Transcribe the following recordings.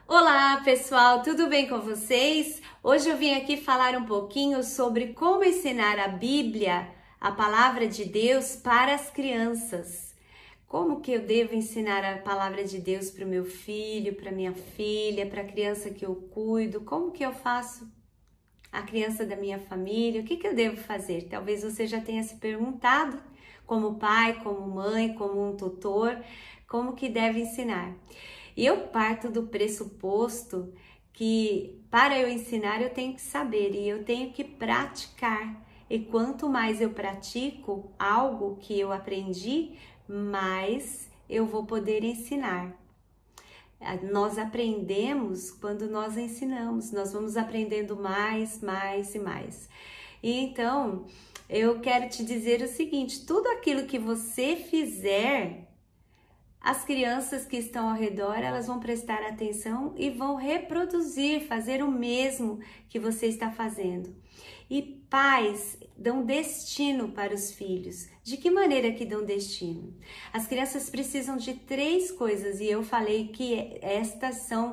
Olá pessoal, tudo bem com vocês? Hoje eu vim aqui falar um pouquinho sobre como ensinar a Bíblia, a palavra de Deus, para as crianças. Como que eu devo ensinar a palavra de Deus para o meu filho, para minha filha, para a criança que eu cuido? Como que eu faço a criança da minha família? O que que eu devo fazer? Talvez você já tenha se perguntado, como pai, como mãe, como um tutor, como que deve ensinar. E eu parto do pressuposto que para eu ensinar eu tenho que saber e eu tenho que praticar. E quanto mais eu pratico algo que eu aprendi, mais eu vou poder ensinar. Nós aprendemos quando nós ensinamos, nós vamos aprendendo mais e mais. E então, eu quero te dizer o seguinte, tudo aquilo que você fizer, as crianças que estão ao redor, elas vão prestar atenção e vão reproduzir, fazer o mesmo que você está fazendo. E pais dão destino para os filhos. De que maneira que dão destino? As crianças precisam de 3 coisas e eu falei que estas são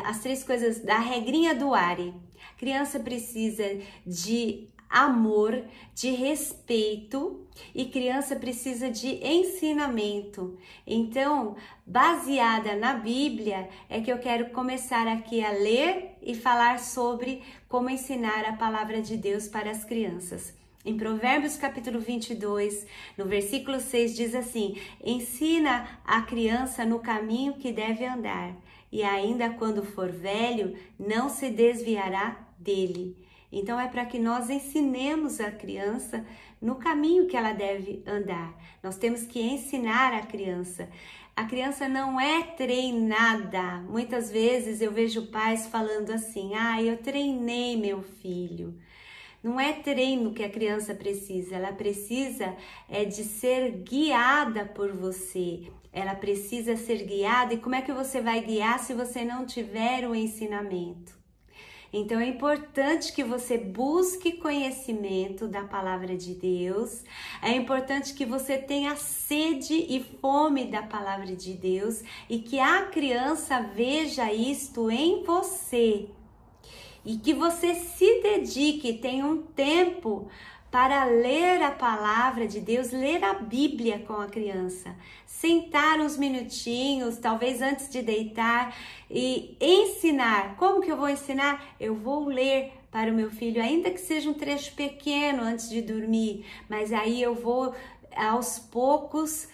as 3 coisas da regrinha do ARE. A criança precisa de amor, de respeito, e criança precisa de ensinamento. Então, baseada na Bíblia, é que eu quero começar aqui a ler e falar sobre como ensinar a palavra de Deus para as crianças. Em Provérbios capítulo 22, no versículo 6 diz assim: ensina a criança no caminho que deve andar, e ainda quando for velho, não se desviará dele. Então é para que nós ensinemos a criança no caminho que ela deve andar. Nós temos que ensinar a criança. A criança não é treinada. Muitas vezes eu vejo pais falando assim: eu treinei meu filho. Não é treino que a criança precisa, ela precisa de ser guiada por você. Ela precisa ser guiada, e como é que você vai guiar se você não tiver o ensinamento? Então é importante que você busque conhecimento da palavra de Deus, é importante que você tenha sede e fome da palavra de Deus e que a criança veja isto em você e que você se dedique, tenha um tempo para ler a palavra de Deus, ler a Bíblia com a criança, sentar uns minutinhos, talvez antes de deitar, e ensinar. Como que eu vou ensinar? Eu vou ler para o meu filho, ainda que seja um trecho pequeno antes de dormir, mas aí eu vou aos poucos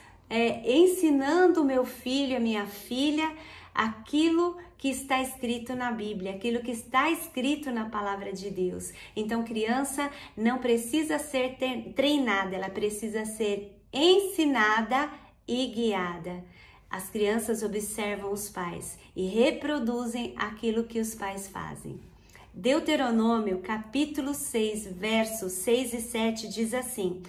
ensinando o meu filho, a minha filha, aquilo que está escrito na Bíblia, aquilo que está escrito na palavra de Deus. Então, criança não precisa ser treinada, ela precisa ser ensinada e guiada. As crianças observam os pais e reproduzem aquilo que os pais fazem. Deuteronômio, capítulo 6, versos 6 e 7 diz assim: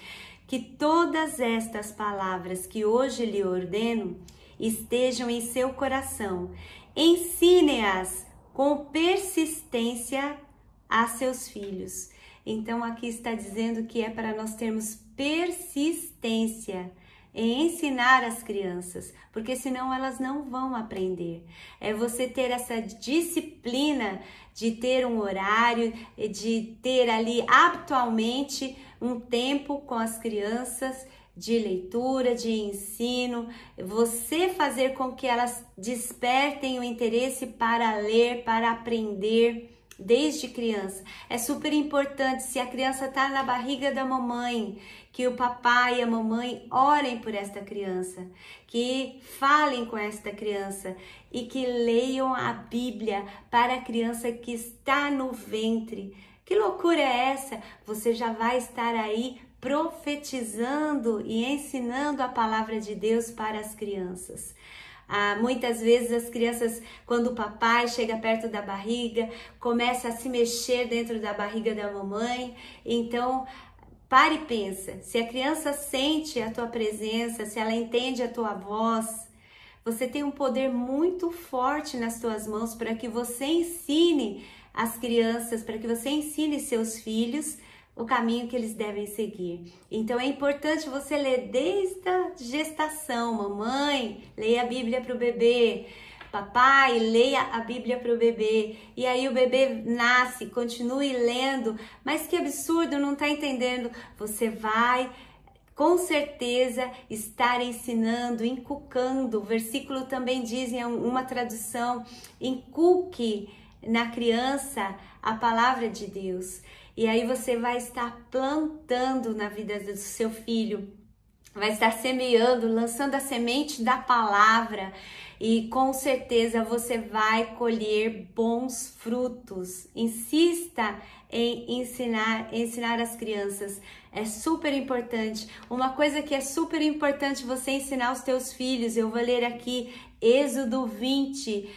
que todas estas palavras que hoje lhe ordeno estejam em seu coração, ensine-as com persistência a seus filhos. Então aqui está dizendo que é para nós termos persistência em ensinar as crianças, porque senão elas não vão aprender. É você ter essa disciplina de ter um horário, de ter ali habitualmente um tempo com as crianças, de leitura, de ensino, você fazer com que elas despertem o interesse para ler, para aprender desde criança. É super importante, se a criança está na barriga da mamãe, que o papai e a mamãe orem por esta criança, que falem com esta criança e que leiam a Bíblia para a criança que está no ventre. Que loucura é essa? Você já vai estar aí profetizando e ensinando a palavra de Deus para as crianças. Muitas vezes as crianças, quando o papai chega perto da barriga, começa a se mexer dentro da barriga da mamãe. Então, pare e pensa, se a criança sente a tua presença, se ela entende a tua voz, você tem um poder muito forte nas tuas mãos para que você ensine as crianças, para que você ensine seus filhos o caminho que eles devem seguir. Então é importante você ler desde a gestação. Mamãe, leia a Bíblia para o bebê. papai, leia a Bíblia para o bebê. E aí o bebê nasce, continue lendo. Mas que absurdo, não está entendendo. Você vai, com certeza, estar ensinando, inculcando. O versículo também diz em uma tradução, inculque na criança a palavra de Deus. E aí você vai estar plantando na vida do seu filho, vai estar semeando, lançando a semente da palavra, e com certeza você vai colher bons frutos. Insista em ensinar as crianças. É super importante. Uma coisa que é super importante você ensinar aos teus filhos, eu vou ler aqui Êxodo 20,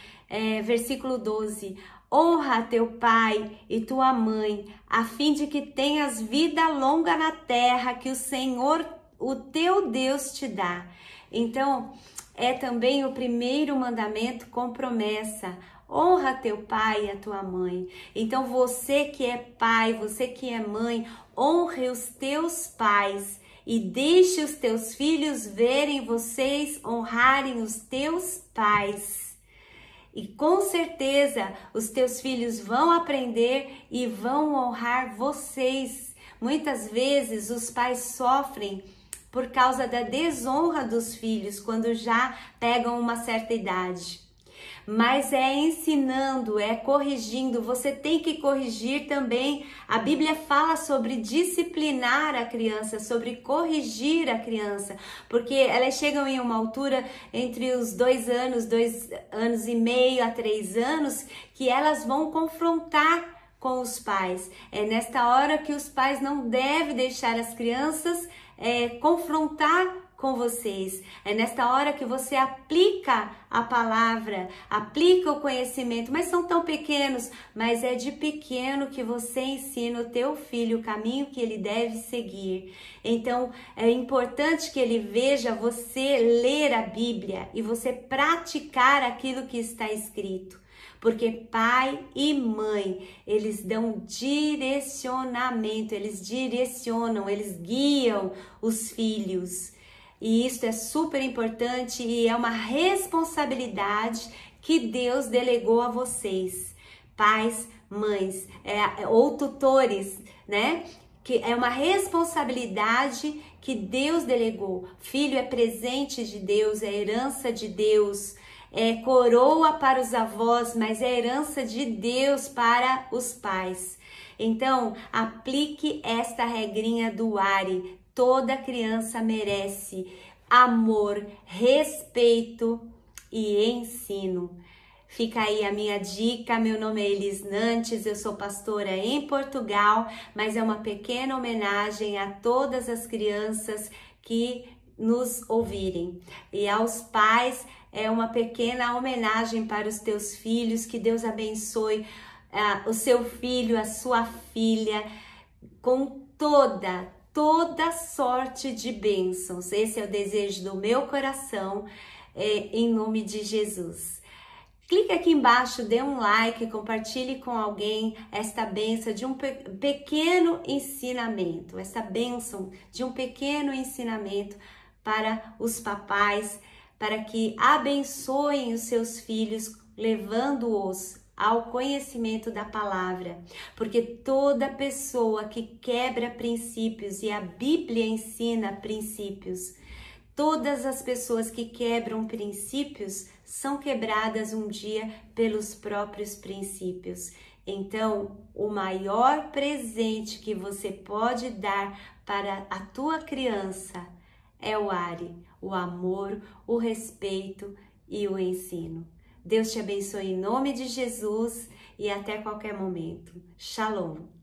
versículo 12. Honra teu pai e tua mãe, a fim de que tenhas vida longa na terra que o Senhor, o teu Deus, te dá. Então, é também o primeiro mandamento com promessa. Honra teu pai e a tua mãe. Então, você que é pai, você que é mãe, honre os teus pais e deixe os teus filhos verem vocês honrarem os teus pais. E com certeza os teus filhos vão aprender e vão honrar vocês. Muitas vezes os pais sofrem por causa da desonra dos filhos quando já pegam uma certa idade. Mas é ensinando, é corrigindo, você tem que corrigir também. A Bíblia fala sobre disciplinar a criança, sobre corrigir a criança, porque elas chegam em uma altura entre os 2 anos e meio a 3 anos, que elas vão confrontar com os pais. É nesta hora que os pais não devem deixar as crianças confrontar com vocês. É nesta hora que você aplica a palavra, aplica o conhecimento, mas são tão pequenos, mas é de pequeno que você ensina o teu filho o caminho que ele deve seguir. Então, é importante que ele veja você ler a Bíblia e você praticar aquilo que está escrito. Porque pai e mãe, eles dão direcionamento, eles direcionam, eles guiam os filhos. E isso é super importante e é uma responsabilidade que Deus delegou a vocês, pais, mães, ou tutores, né? Que é uma responsabilidade que Deus delegou. Filho é presente de Deus, é herança de Deus. É coroa para os avós, mas é herança de Deus para os pais. Então, aplique esta regrinha do ARE. Toda criança merece amor, respeito e ensino. Fica aí a minha dica. Meu nome é Elis Nantes, eu sou pastora em Portugal, mas é uma pequena homenagem a todas as crianças que nos ouvirem. E aos pais, é uma pequena homenagem para os teus filhos. Que Deus abençoe o seu filho, a sua filha, com toda sorte de bênçãos. Esse é o desejo do meu coração, em nome de Jesus. Clique aqui embaixo, dê um like, compartilhe com alguém esta bênção de um pequeno ensinamento, essa bênção de um pequeno ensinamento para os papais, para que abençoem os seus filhos, levando-os ao conhecimento da palavra. Porque toda pessoa que quebra princípios, e a Bíblia ensina princípios, todas as pessoas que quebram princípios são quebradas um dia pelos próprios princípios. Então, o maior presente que você pode dar para a tua criança é o ARE, o amor, o respeito e o ensino. Deus te abençoe em nome de Jesus e até qualquer momento. Shalom!